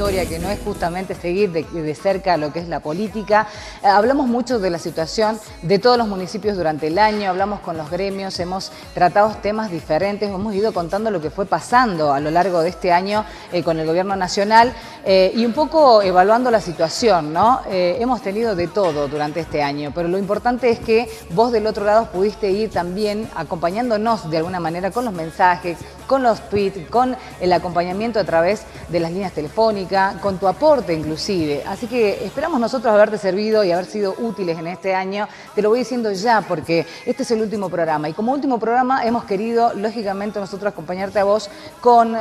historia, que no es justamente seguir de cerca lo que es la política. Hablamos mucho de la situación de todos los municipios durante el año, hablamos con los gremios, hemos tratado temas diferentes, hemos ido contando lo que fue pasando a lo largo de este año con el gobierno nacional y un poco evaluando la situación, ¿no? Hemos tenido de todo durante este año, pero lo importante es que vos del otro lado pudiste ir también acompañándonos de alguna manera con los mensajes, con los tweets, con el acompañamiento a través de las líneas telefónicas, con tu aporte inclusive. Así que esperamos nosotros haberte servido y haber sido útiles en este año. Te lo voy diciendo ya porque este es el último programa y como último programa hemos querido, lógicamente, nosotros acompañarte a vos con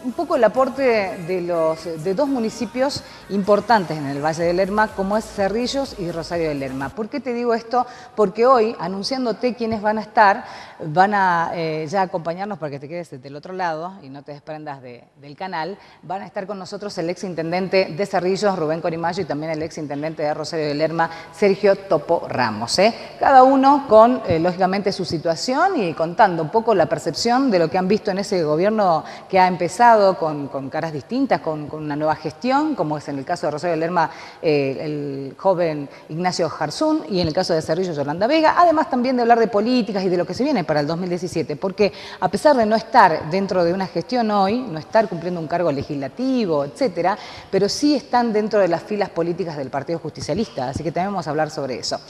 un poco el aporte de dos municipios importantes en el Valle del Lerma, como es Cerrillos y Rosario del Lerma. ¿Por qué te digo esto? Porque hoy, anunciándote quiénes van a estar, van a ya acompañarnos para que te quedes del otro lado y no te desprendas del canal. Van a estar con nosotros el exintendente de Cerrillos, Rubén Corimayo, y también el exintendente de Rosario del Lerma, Sergio Topo Ramos. Cada uno con, lógicamente, su situación y contando un poco la percepción de lo que han visto en ese gobierno que ha empezado con caras distintas, con una nueva gestión, como es en el caso de Rosario del Lerma, el joven Ignacio Jarzún, y en el caso de Cerrillos, Yolanda Vega, además también de hablar de políticas y de lo que se viene para el 2017, porque a pesar de no estar dentro de una gestión hoy, no estar cumpliendo un cargo legislativo, etcétera, pero sí están dentro de las filas políticas del Partido Justicialista, así que también vamos a hablar sobre eso.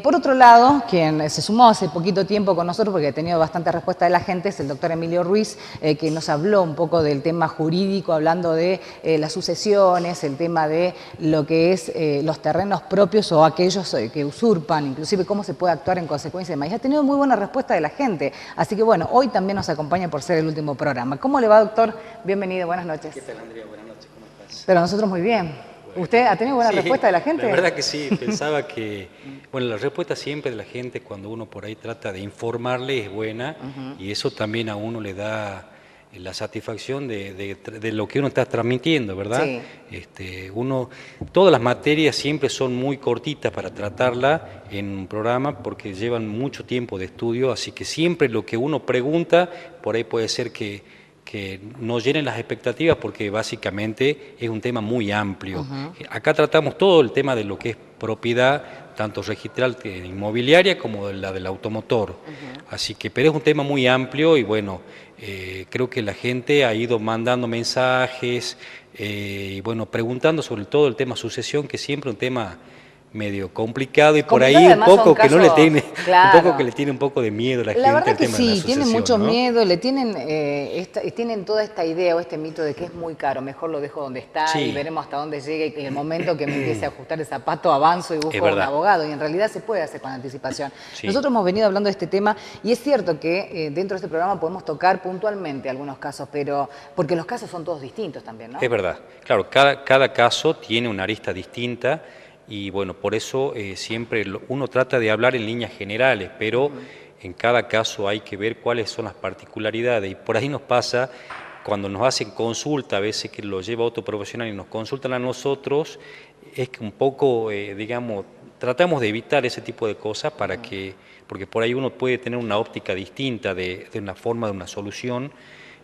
Por otro lado, quien se sumó hace poquito tiempo con nosotros, porque ha tenido bastante respuesta de la gente, es el doctor Emilio Ruiz, que nos habló un poco del tema jurídico, hablando de las sucesiones, el tema de lo que es los terrenos propios o aquellos que usurpan, inclusive cómo se puede actuar en consecuencia de maíz. Ha tenido muy buena respuesta de la gente, así que bueno, hoy también nos acompaña por ser el último programa. ¿Cómo le va, doctor? Bienvenido, buenas noches. ¿Qué tal, Andrea? Buenas noches, ¿cómo estás? Pero nosotros muy bien. Bueno. ¿Usted ha tenido buena respuesta de la gente? La verdad que sí, pensaba que, bueno, la respuesta siempre de la gente cuando uno por ahí trata de informarle es buena y eso también a uno le da la satisfacción de lo que uno está transmitiendo, ¿verdad? Sí. Todas las materias siempre son muy cortitas para tratarla en un programa porque llevan mucho tiempo de estudio, así que siempre lo que uno pregunta, por ahí puede ser que no llenen las expectativas porque básicamente es un tema muy amplio. Acá tratamos todo el tema de lo que es propiedad, tanto registral inmobiliaria como de la del automotor. Así que, pero es un tema muy amplio y bueno, creo que la gente ha ido mandando mensajes y bueno, preguntando sobre todo el tema sucesión, que siempre es un tema medio complicado y por ahí un poco que no le tiene, claro, un poco que le tiene un poco de miedo a la gente. La verdad que el tema de la sí, sucesión, tienen mucho ¿no? miedo, le tienen toda esta idea o este mito de que es muy caro, mejor lo dejo donde está y veremos hasta dónde llega y en el momento que me empiece a ajustar el zapato avanzo y busco un abogado, y en realidad se puede hacer con anticipación. Nosotros hemos venido hablando de este tema y es cierto que dentro de este programa podemos tocar puntualmente algunos casos, pero porque los casos son todos distintos también, ¿no? Es verdad, claro, cada caso tiene una arista distinta. Y bueno, por eso siempre uno trata de hablar en líneas generales, pero en cada caso hay que ver cuáles son las particularidades. Y por ahí nos pasa, cuando nos hacen consulta, a veces que lo lleva otro profesional y nos consultan a nosotros, es que un poco, digamos, tratamos de evitar ese tipo de cosas para porque por ahí uno puede tener una óptica distinta de una forma, de una solución.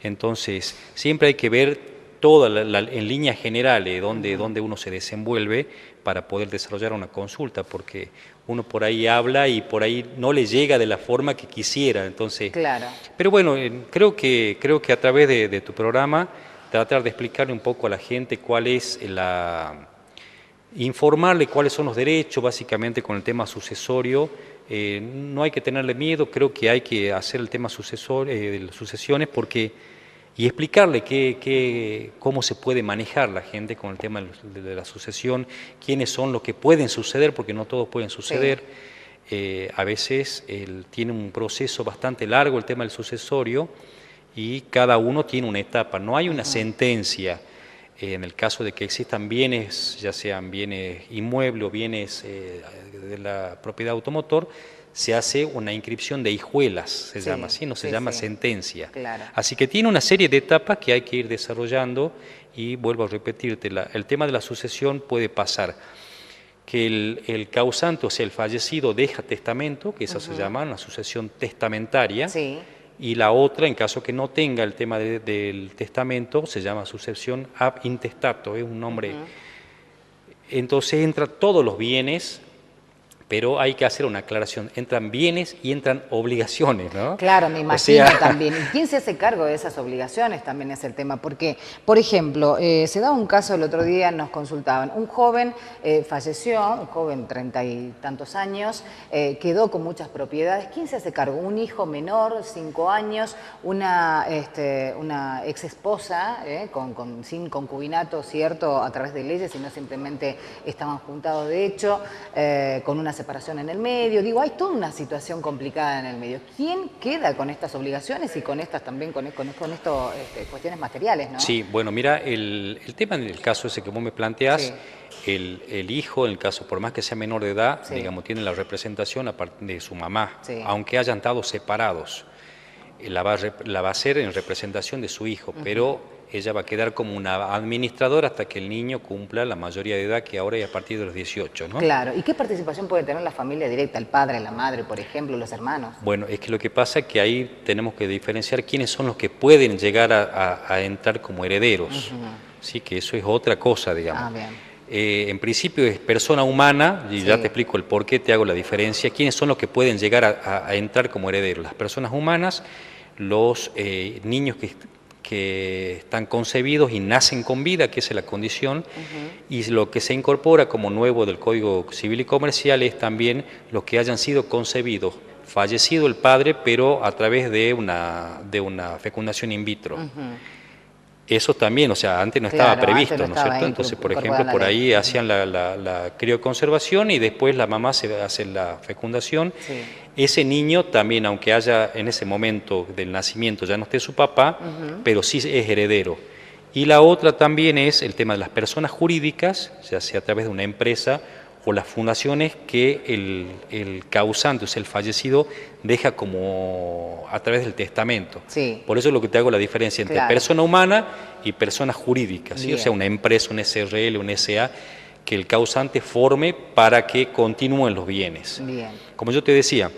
Entonces, siempre hay que ver todo en líneas generales donde uno se desenvuelve para poder desarrollar una consulta, porque uno por ahí habla y por ahí no le llega de la forma que quisiera. Entonces, claro. Pero bueno, creo que a través de tu programa tratar de explicarle un poco a la gente cuál es informarle cuáles son los derechos, básicamente con el tema sucesorio. No hay que tenerle miedo, creo que hay que hacer el tema de las sucesiones y explicarle cómo se puede manejar la gente con el tema de la sucesión, quiénes son los que pueden suceder, porque no todos pueden suceder. A veces tiene un proceso bastante largo el tema del sucesorio y cada uno tiene una etapa, no hay una sentencia. En el caso de que existan bienes, ya sean bienes inmuebles o bienes de la propiedad automotor, se hace una inscripción de hijuelas, se llama así, no se llama sentencia. Claro. Así que tiene una serie de etapas que hay que ir desarrollando y vuelvo a repetirte, el tema de la sucesión puede pasar que el causante, o sea, el fallecido, deja testamento, que eso se llama una sucesión testamentaria, y la otra, en caso que no tenga el tema del testamento, se llama sucesión ab intestato, es un nombre. Entonces entran todos los bienes, pero hay que hacer una aclaración, entran bienes y entran obligaciones, ¿no? Claro, me imagino también. ¿Y quién se hace cargo de esas obligaciones? También es el tema, porque, por ejemplo, se daba un caso el otro día, nos consultaban, un joven falleció, un joven 30 y tantos años, quedó con muchas propiedades. ¿Quién se hace cargo? Un hijo menor, 5 años, una ex esposa, sin concubinato, cierto, a través de leyes, sino simplemente estaban juntados de hecho, con una separación en el medio. Digo, hay toda una situación complicada en el medio. ¿Quién queda con estas obligaciones y con estas también, con estas cuestiones materiales, ¿no? Sí, bueno, mira, el tema en el caso ese que vos me planteás, el hijo, en el caso, por más que sea menor de edad, digamos, tiene la representación de su mamá, aunque hayan estado separados. La va a hacer en representación de su hijo, pero ella va a quedar como una administradora hasta que el niño cumpla la mayoría de edad, que ahora es a partir de los 18, ¿no? Claro. ¿Y qué participación puede tener la familia directa? ¿El padre, la madre, por ejemplo, los hermanos? Bueno, es que lo que pasa es que ahí tenemos que diferenciar quiénes son los que pueden llegar a entrar como herederos. Sí, que eso es otra cosa, digamos. Ah, bien. En principio es persona humana, y ya te explico el por qué te hago la diferencia. ¿Quiénes son los que pueden llegar a entrar como herederos? Las personas humanas, los niños que están concebidos y nacen con vida, que esa es la condición, y lo que se incorpora como nuevo del Código Civil y Comercial es también los que hayan sido concebidos, fallecido el padre, pero a través de una fecundación in vitro. Eso también, o sea, antes no estaba previsto, ¿no es cierto? Entonces, por ejemplo, por ahí hacían la crioconservación y después la mamá se hace la fecundación. Ese niño también, aunque haya en ese momento del nacimiento ya no esté su papá, pero sí es heredero. Y la otra también es el tema de las personas jurídicas, ya sea a través de una empresa o las fundaciones que el causante, o sea, el fallecido, deja como a través del testamento. Por eso es lo que te hago la diferencia entre persona humana y persona jurídica, ¿sí? O sea, una empresa, un SRL, un SA, que el causante forme para que continúen los bienes. Como yo te decía,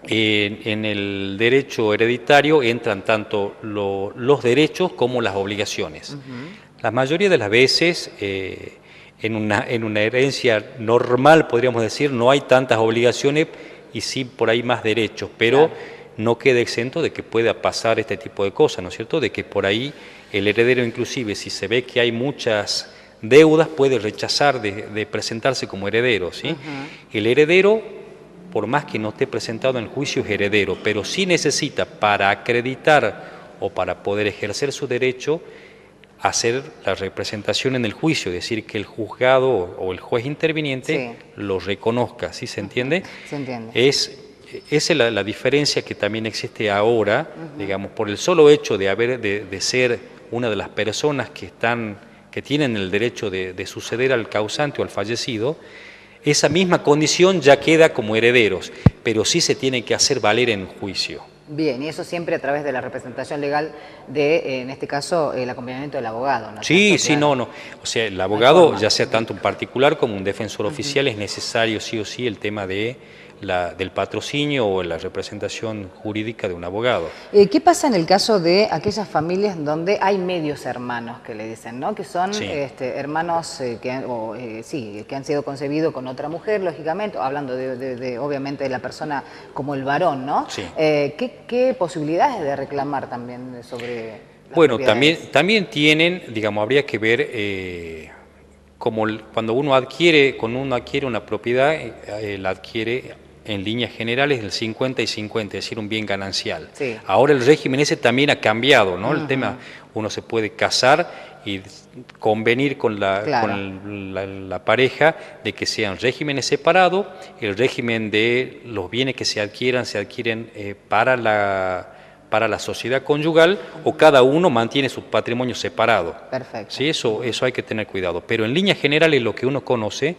en el derecho hereditario entran tanto los derechos como las obligaciones. La mayoría de las veces, en una herencia normal, podríamos decir, no hay tantas obligaciones y sí por ahí más derechos, pero no queda exento de que pueda pasar este tipo de cosas, ¿no es cierto? De que por ahí el heredero, inclusive, si se ve que hay muchas deudas, puede rechazar de presentarse como heredero, ¿sí? El heredero, por más que no esté presentado en el juicio, es heredero, pero sí necesita, para acreditar o para poder ejercer su derecho, hacer la representación en el juicio, es decir, que el juzgado o el juez interviniente lo reconozca, ¿sí se entiende? Se entiende. Esa es la diferencia que también existe ahora, digamos, por el solo hecho de ser una de las personas que tienen el derecho de suceder al causante o al fallecido. Esa misma condición ya queda como herederos, pero sí se tiene que hacer valer en juicio. Bien, y eso siempre a través de la representación legal de, en este caso, el acompañamiento del abogado, ¿no? Sí, no. O sea, el abogado, ya sea tanto un particular como un defensor oficial, es necesario sí o sí el tema del patrocinio o la representación jurídica de un abogado. ¿Qué pasa en el caso de aquellas familias donde hay medios hermanos, que le dicen, ¿no? Que son hermanos que han sido concebidos con otra mujer, lógicamente, hablando obviamente de la persona como el varón, ¿no? ¿Qué posibilidades de reclamar también sobre las propiedades? también tienen, digamos, habría que ver como cuando uno adquiere una propiedad, la adquiere en líneas generales el 50 y 50, es decir, un bien ganancial. Ahora el régimen ese también ha cambiado, ¿no? El tema, uno se puede casar y convenir con la pareja de que sean regímenes separados, el régimen de los bienes que se adquieren para la sociedad conyugal, o cada uno mantiene su patrimonio separado. Perfecto. ¿Sí? Eso hay que tener cuidado. Pero en líneas generales lo que uno conoce,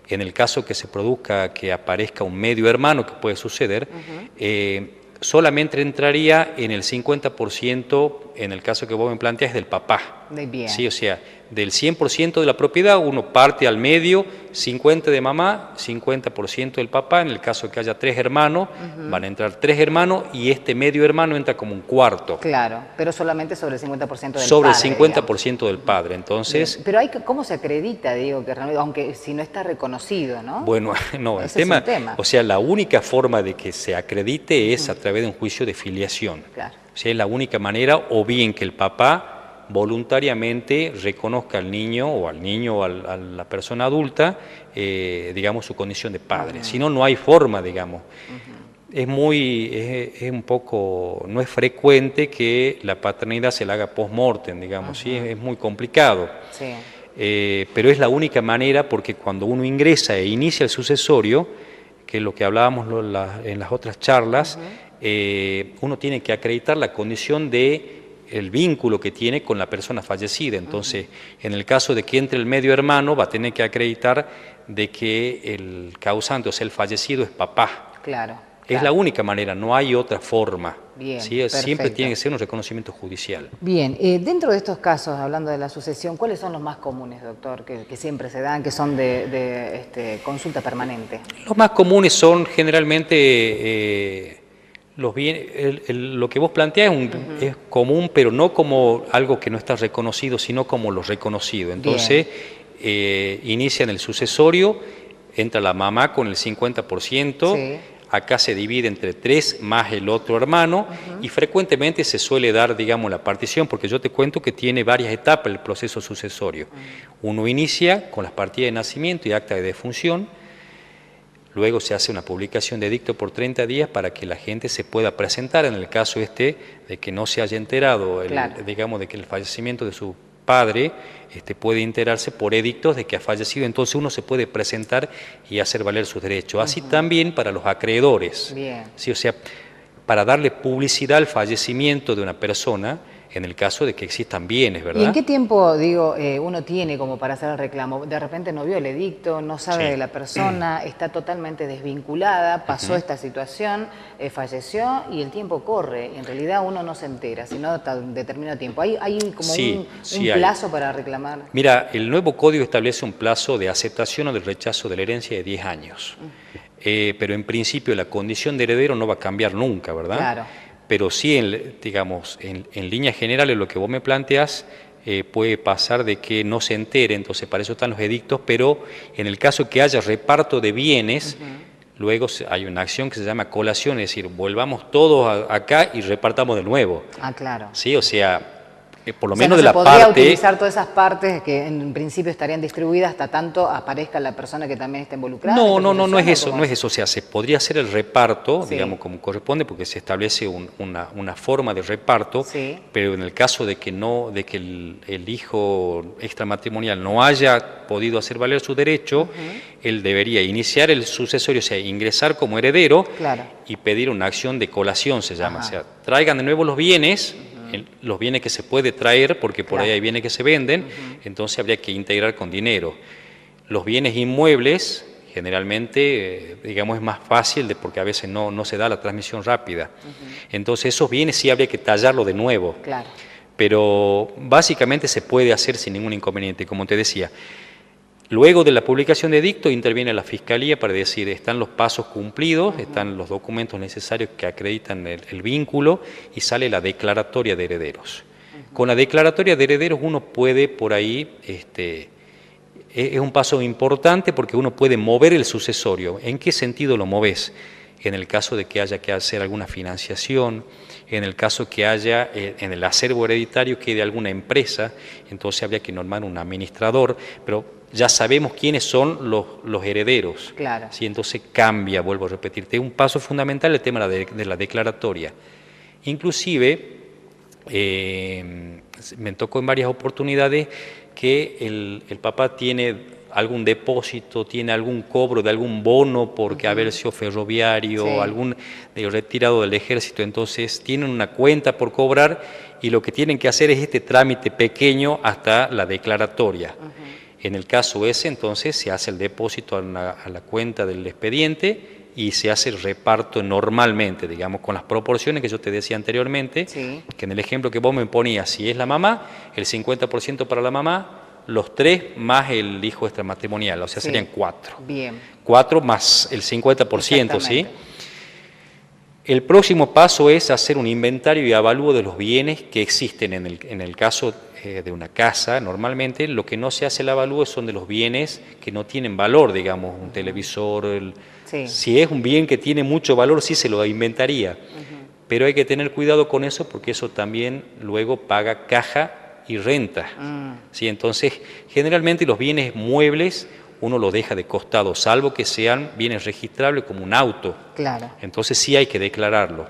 en el caso que se produzca, que aparezca un medio hermano, que puede suceder, solamente entraría en el 50%, en el caso que vos me planteas, del papá. Bien. Sí, o sea, del 100% de la propiedad uno parte al medio, 50 de mamá, 50% del papá. En el caso de que haya 3 hermanos, van a entrar 3 hermanos y este medio hermano entra como un cuarto. Claro, pero solamente sobre el 50% del Sobre padre, el 50% del padre. Entonces, bien. Pero ¿cómo se acredita, digo, que realmente, aunque si no está reconocido, ¿no? bueno, no, Ese es un tema. o sea, la única forma de que se acredite es a través de un juicio de filiación. Claro. O sea, es la única manera, o bien que el papá voluntariamente reconozca al niño o a la persona adulta, digamos, su condición de padre. Si no, no hay forma, digamos. Es un poco, no es frecuente que la paternidad se la haga post-mortem, digamos, ¿sí? Es muy complicado. Sí. Pero es la única manera porque cuando uno ingresa e inicia el sucesorio, que es lo que hablábamos en las otras charlas, uno tiene que acreditar la condición de el vínculo que tiene con la persona fallecida. Entonces, en el caso de que entre el medio hermano, va a tener que acreditar de que el causante, o sea, el fallecido es papá. Claro. Es la única manera, no hay otra forma. Bien, ¿sí? Siempre tiene que ser un reconocimiento judicial. Bien, dentro de estos casos, hablando de la sucesión, ¿cuáles son los más comunes, doctor, que siempre se dan, que son de consulta permanente? Los más comunes son generalmente los bienes, lo que vos planteás es común, pero no como algo que no está reconocido, sino como lo reconocido. Entonces, inician el sucesorio, entra la mamá con el 50%, sí. Acá se divide entre 3 más el otro hermano y frecuentemente se suele dar, digamos, la partición, porque yo te cuento que tiene varias etapas el proceso sucesorio. Uno inicia con las partidas de nacimiento y acta de defunción, luego se hace una publicación de edicto por 30 días para que la gente se pueda presentar en el caso de que no se haya enterado, digamos, de que el fallecimiento de su padre puede enterarse por edictos de que ha fallecido, entonces uno se puede presentar y hacer valer sus derechos. Así también para los acreedores. Bien. ¿Sí? O sea, para darle publicidad al fallecimiento de una persona, en el caso de que existan bienes, ¿verdad? ¿Y en qué tiempo, digo, uno tiene como para hacer el reclamo? De repente no vio el edicto, no sabe de la persona, está totalmente desvinculada, pasó esta situación, falleció y el tiempo corre. En realidad uno no se entera, sino hasta un determinado tiempo. ¿Hay como un plazo para reclamar? Mira, el nuevo código establece un plazo de aceptación o de rechazo de la herencia de 10 años. Pero en principio la condición de heredero no va a cambiar nunca, ¿verdad? Claro. Pero sí, digamos, en líneas generales lo que vos me planteás puede pasar de que no se entere, entonces para eso están los edictos, pero en el caso que haya reparto de bienes, luego hay una acción que se llama colación, es decir, volvamos todos acá y repartamos de nuevo. Ah, claro. Sí, o sea, por lo no menos de la se podría parte... utilizar todas esas partes que en principio estarían distribuidas hasta tanto aparezca la persona que también está involucrada. No es eso, no es eso. O sea, se podría hacer el reparto, digamos, como corresponde, porque se establece una forma de reparto, pero en el caso de que el hijo extramatrimonial no haya podido hacer valer su derecho, él debería iniciar el sucesorio, o sea, ingresar como heredero y pedir una acción de colación, se llama. O sea, traigan de nuevo los bienes que se puede traer, porque por ahí hay bienes que se venden, entonces habría que integrar con dinero. Los bienes inmuebles, generalmente, digamos, es más fácil, porque a veces no se da la transmisión rápida. Entonces esos bienes sí habría que tallarlo de nuevo. Claro. Pero básicamente se puede hacer sin ningún inconveniente, como te decía. Luego de la publicación de edicto interviene la Fiscalía para decir están los pasos cumplidos, están los documentos necesarios que acreditan el vínculo y sale la declaratoria de herederos. Con la declaratoria de herederos uno puede por ahí, es un paso importante porque uno puede mover el sucesorio. ¿En qué sentido lo moves? En el caso de que haya que hacer alguna financiación, en el caso que haya en el acervo hereditario quede alguna empresa, entonces habría que normar un administrador, pero ya sabemos quiénes son los herederos. Claro. ¿Sí? Entonces cambia, vuelvo a repetirte, un paso fundamental el tema de la declaratoria. Inclusive, me tocó en varias oportunidades que el papá tiene algún depósito, tiene algún cobro de algún bono porque haber sido ferroviario, algún retirado del ejército, entonces tienen una cuenta por cobrar y lo que tienen que hacer es este trámite pequeño hasta la declaratoria. En el caso ese, entonces, se hace el depósito a la cuenta del expediente y se hace el reparto normalmente, digamos, con las proporciones que yo te decía anteriormente, Sí. que en el ejemplo que vos me ponías, si es la mamá, el 50% para la mamá, los 3 más el hijo extramatrimonial, o sea, Sí. serían 4. Bien. 4 más el 50%, ¿sí? Exactamente. El próximo paso es hacer un inventario y avalúo de los bienes que existen en el caso de una casa. Normalmente lo que no se hace el avalúo son de los bienes que no tienen valor, digamos, un televisor. Sí. Si es un bien que tiene mucho valor, sí se lo inventaría. Pero hay que tener cuidado con eso porque eso también luego paga caja y renta. ¿Sí? Entonces, generalmente los bienes muebles uno los deja de costado, salvo que sean bienes registrables como un auto. Claro. Entonces sí hay que declararlo.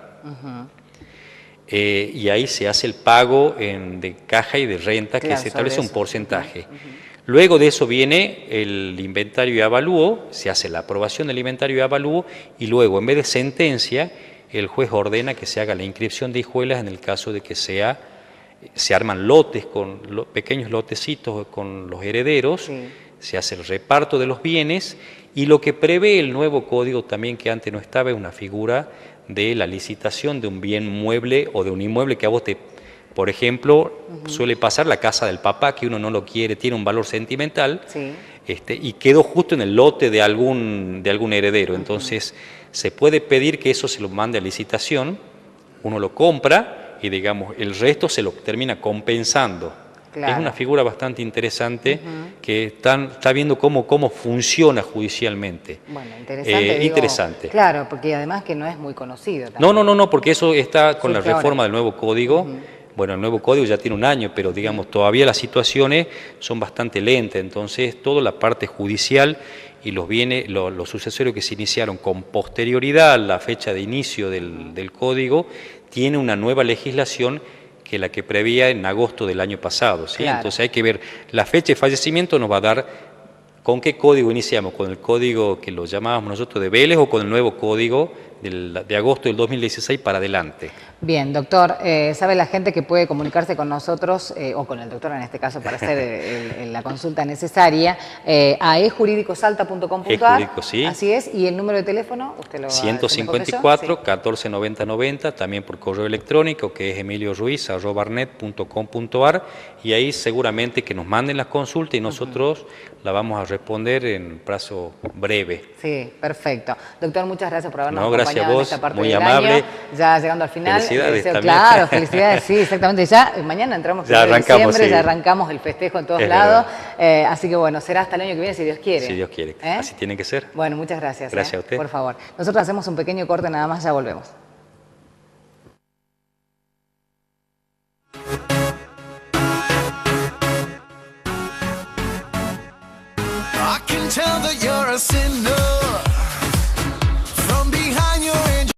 Y ahí se hace el pago de caja y de renta, Claro, que se establece sobre un eso. porcentaje. Luego de eso viene el inventario y avalúo, se hace la aprobación del inventario y avalúo, y luego en vez de sentencia, el juez ordena que se haga la inscripción de hijuelas en el caso de que se arman lotes, pequeños lotecitos con los herederos, Sí. se hace el reparto de los bienes, y lo que prevé el nuevo código también, que antes no estaba, es una figura de la licitación de un bien mueble o de un inmueble que a vos por ejemplo, suele pasar la casa del papá, que uno no lo quiere, tiene un valor sentimental, Sí. y quedó justo en el lote de algún heredero. Entonces, se puede pedir que eso se lo mande a licitación, uno lo compra y, digamos, el resto se lo termina compensando. Claro. Es una figura bastante interesante que está viendo cómo funciona judicialmente. Bueno, interesante. Digo, interesante. Claro, porque además que no es muy conocido también. No, porque eso está con la Surge reforma ahora. del nuevo código. Bueno, el nuevo código ya tiene un año, pero digamos, todavía las situaciones son bastante lentas, entonces toda la parte judicial y los bienes, los sucesorios que se iniciaron con posterioridad a la fecha de inicio del código, tiene una nueva legislación que la que prevía en agosto del año pasado, ¿sí? Claro. Entonces hay que ver, la fecha de fallecimiento nos va a dar con qué código iniciamos, con el código que lo llamábamos nosotros de Vélez o con el nuevo código de agosto del 2016 para adelante. Bien, doctor, sabe la gente que puede comunicarse con nosotros, o con el doctor en este caso, para hacer la consulta necesaria, a ejuridicosalta.com.ar. Ejuridico, sí. Así es, y el número de teléfono, usted lo va a decir mejor que yo. 154 Sí. 14 90 90, también por correo electrónico, que es emilioruiz@arnet.com.ar, y ahí seguramente que nos manden las consultas y nosotros la vamos a responder en plazo breve. Sí, perfecto. Doctor, muchas gracias por habernos No, gracias acompañado a vos, en esta parte muy del amable. año. Ya llegando al final. Felicidades también. Claro, felicidades, sí, exactamente. Ya mañana entramos Ya en arrancamos, diciembre, sí. ya arrancamos el festejo en todos Es lados. Así que bueno, será hasta el año que viene si Dios quiere. Si Dios quiere. Así tiene que ser. Bueno, muchas gracias. Gracias a usted. Por favor. Nosotros hacemos un pequeño corte nada más, ya volvemos. I can tell that you're a sinner.